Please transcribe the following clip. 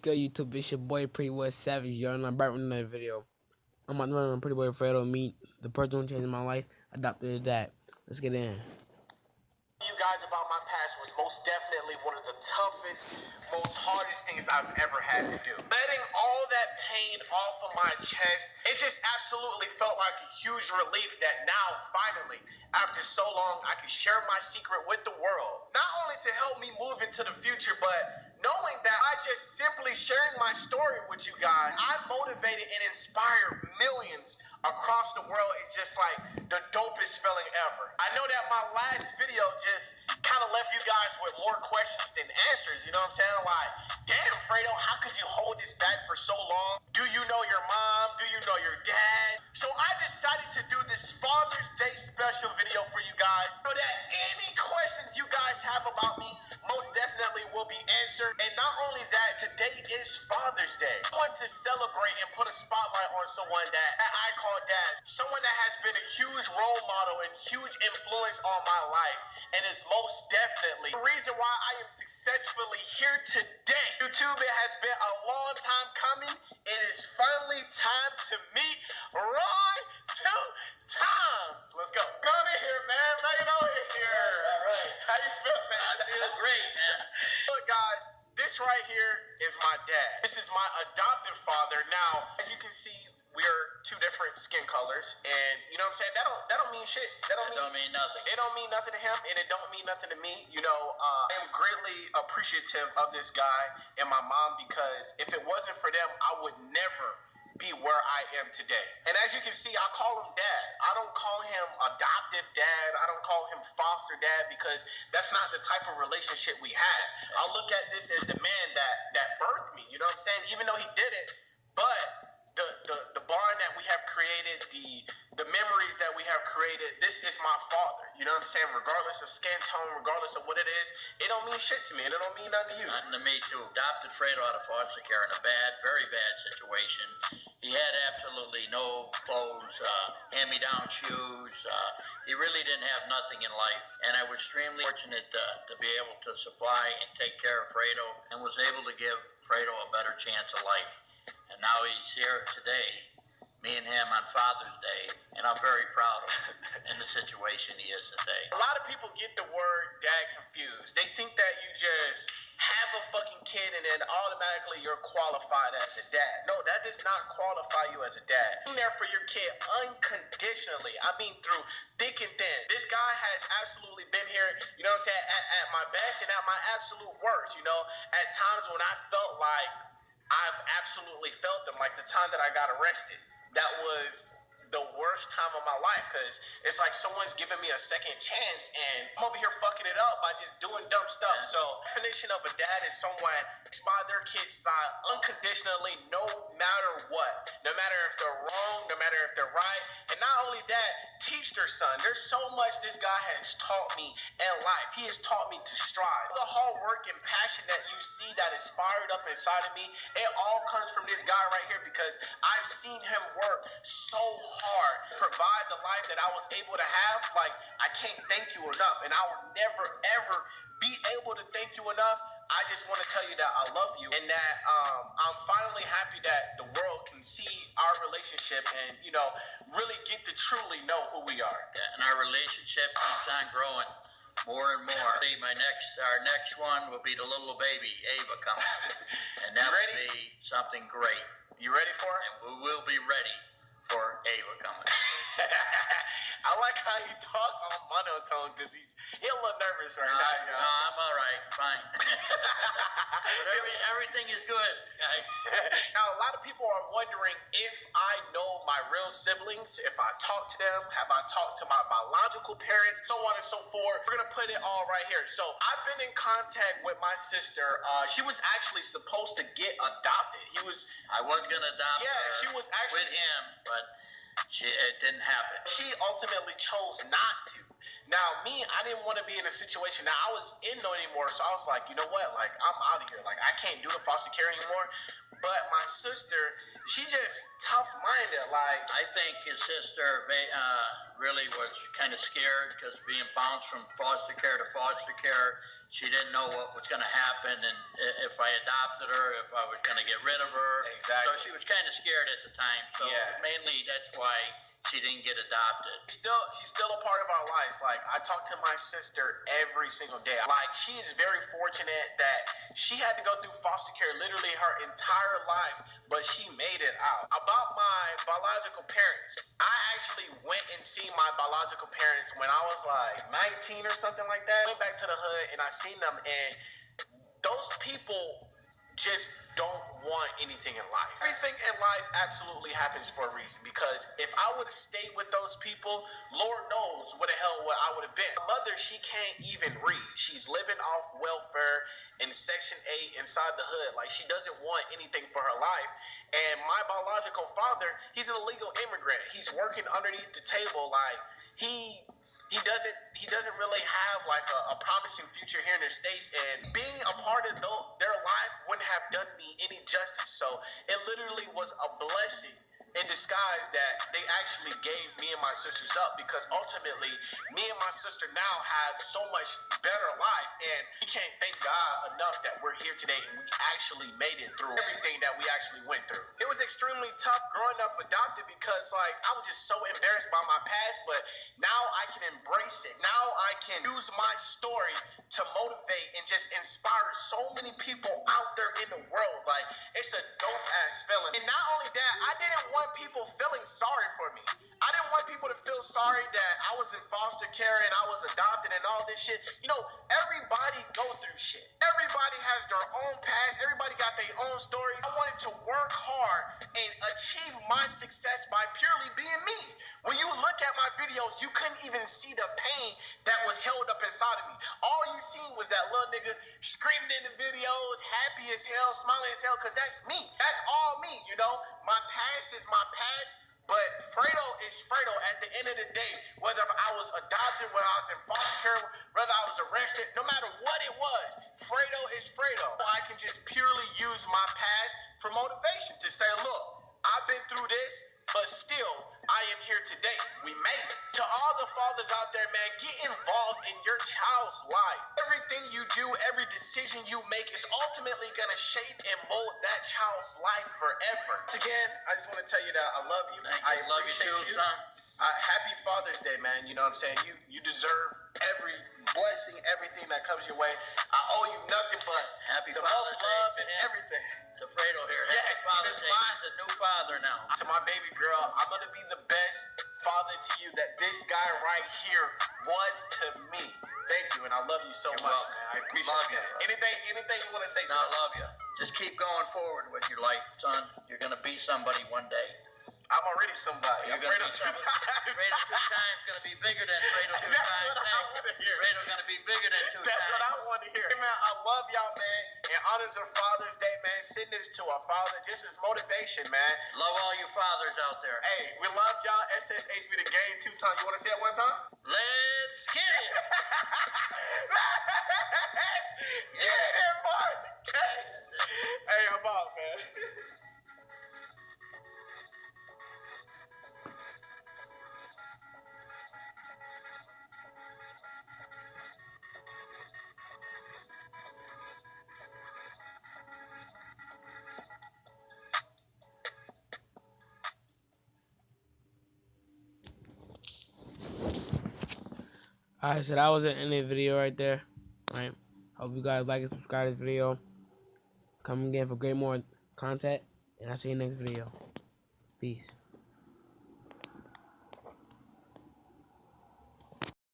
good, YouTube? It's your boy Pretty Boy Savage, yo, and I'm back with another video. I'm on my Pretty Boy Fredo meet the person who changed my life, adopted a dad. Let's get in. You guys about my past was most definitely one of the toughest, most hardest things I've ever had to do. Letting all that pain off of my chest, it just absolutely felt like a huge relief that now, finally, after so long, I can share my secret with the world. Not only to help me move into the future, but knowing that I just simply sharing my story with you guys, I motivated and inspired millions across the world. Is just like the dopest feeling ever. I know that my last video just kind of left you guys with more questions than answers. You know what I'm saying? Like, damn, Fredo, how could you hold this back for so long? Do you know your mom? Do you know your dad? So I decided to do this Father's Day special video for you guys so that any questions you guys have about me most definitely will be answered. And not only that, today is Father's Day. I want to celebrate and put a spotlight on someone that I call dad. Someone that has been a huge role model and huge influence on my life, and is most definitely the reason why I am successfully here today. YouTube, it has been a long time coming. It is finally time to meet Ron 2 times. Let's go. Come in here, man. Make it over here. All right. How you feeling? I feel great, man. Look, guys, this right here is my dad. This is my adoptive father. Now, as you can see, we are two different skin colors, and you know what I'm saying? That don't mean shit. That don't mean nothing. It don't mean nothing to him, and it don't mean nothing to me. You know, I am greatly appreciative of this guy and my mom, because if it wasn't for them, I would never be where I am today. And as you can see, I call him dad. I don't call him adoptive dad. I don't call him foster dad, because that's not the type of relationship we have. I look at this as the man that birthed me. You know what I'm saying? Even though he did it, but the bond that we have created, the memories that we have created, this is my father. You know what I'm saying? Regardless of skin tone, regardless of what it is, it don't mean shit to me, and it don't mean nothing to you. Nothing to me too. Adopted Fredo out of foster care in a very bad situation. He had absolutely no clothes, hand-me-down shoes. He really didn't have nothing in life, and I was extremely fortunate to be able to supply and take care of Fredo, and was able to give Fredo a better chance of life. And now he's here today, me and him on Father's Day, and I'm very proud of him in the situation he is today. A lot of people get the word dad confused. They think that you just have a fucking kid and then automatically you're qualified as a dad. No, that does not qualify you as a dad. Being there for your kid unconditionally. I mean, through thick and thin. This guy has absolutely been here, you know what I'm saying, at my best and at my absolute worst. You know, at times when I felt like I've absolutely felt them, like the time that I got arrested. That was the worst time of my life, because it's like someone's giving me a second chance, and I'm over here fucking it up by just doing dumb stuff. So, definition of a dad is someone by their kid's side unconditionally, no matter what. No matter if they're wrong, no matter if they're right. And not only that, teach their son. There's so much this guy has taught me in life. He has taught me to strive. The hard work and passion that you see that is fired up inside of me, it all comes from this guy right here, because I've seen him work so hard to provide the life that I was able to have. Like, I can't thank you enough, and I will never ever be able to thank you enough. I just want to tell you that I love you, and that I'm finally happy that the world can see our relationship and, you know, really get to truly know who we are. Yeah, and our relationship keeps on growing more and more. Our next one will be the little baby Ava coming, and that will be something great. You ready for it? And we will be ready for Ava coming. I like how you talk on monotone, because he's a little nervous right now. No, I'm all right, fine. But everything is good, guys. Now, a lot of people are wondering if I know my real siblings, if I talk to them, have I talked to my biological parents, so on and so forth. We're gonna put it all right here. So I've been in contact with my sister. She was actually supposed to get adopted. I was gonna adopt her she was actually with him, but It didn't happen. She ultimately chose not to. Now, me, I didn't want to be in a situation. Now, I was in no anymore, so I was like, you know what? Like, I'm out of here. Like, I can't do the foster care anymore. But my sister, she just tough-minded. Like, I think his sister really was kind of scared because being bounced from foster care to foster care, she didn't know what was going to happen, and if I adopted her, if I was going to get rid of her. Exactly. So she was kind of scared at the time. So mainly that's why she didn't get adopted. She's still a part of our lives. Like, I talk to my sister every single day. Like, she is very fortunate that she had to go through foster care literally her entire life, but she made it out. About my biological parents, I actually went and seen my biological parents when I was like 19 or something like that. I went back to the hood and I seen them, and those people just don't want anything in life. Everything in life absolutely happens for a reason, because if I would have stayed with those people, Lord knows what the hell I would have been. My mother, she can't even read. She's living off welfare in Section 8 inside the hood. Like, she doesn't want anything for her life. And my biological father, he's an illegal immigrant. He's working underneath the table. Like, he doesn't really have like a promising future here in the States, and being a part of their life wouldn't have done me any justice. So it literally was a blessing in disguise that they actually gave me and my sisters up, because ultimately me and my sister now have so much better life, and we can't thank God enough that we're here today and we actually made it through everything that we actually went through. It was extremely tough growing up adopted, because like I was just so embarrassed by my past, but now I can embrace it. Now I can use my story to motivate and just inspire so many people out there in the world. Like, it's a dope ass feeling. And not only that, I didn't want people feeling sorry for me. I didn't want people to feel sorry that I was in foster care and I was adopted and all this shit. You know, everybody go through shit. Everybody has their own past. Everybody got their own stories. I wanted to work hard and achieve my success by purely being me. When you look at my videos, you couldn't even see the pain that was held up inside of me. All you seen was that little nigga screaming in the videos, happy as hell, smiling as hell, because that's me. That's all me, you know? My past is my past, but Fredo is Fredo at the end of the day. Whether I was adopted, whether I was in foster care, whether I was arrested, no matter what it was, Fredo is Fredo. I can just purely use my past for motivation to say, look, I've been through this, but still, I am here today. We made it. To all the fathers out there, man, get involved in your child's life. Everything you do, every decision you make is ultimately going to shape and mold that child's life forever. Once again, I just want to tell you that I love you. I love you too, son. Happy Father's Day, man. You know what I'm saying? You deserve every blessing, everything that comes your way. I owe you nothing but Happy the Father's most Day love to and him. everything. To Fredo here. Yes, Happy Father's Day. He's a new father now. To my baby girl, I'm going to be the best father to you that this guy right here was to me. Thank you, and I love you so much, man. I appreciate that. Anything you want to say to me? I love you. Just keep going forward with your life, son. You're going to be somebody one day. I'm already somebody. You're Fredo 2 times. Fredo 2 times going to be bigger than Fredo 2 times. That's what I want to hear. Fredo going to be bigger than 2 times. That's what I want to hear. Hey, man, I love y'all, man. In honors of Father's Day, man, send this to our father just as motivation, man. Love all you fathers out there. Hey, we love y'all. SSHB the game 2 times. You want to say it one time? Let's get it. Let's get it, boy. Hey, I'm out, man. Alright, so that was the end of the video right there. Right. Hope you guys like and subscribe to this video. Come again for great more content. And I'll see you next video. Peace.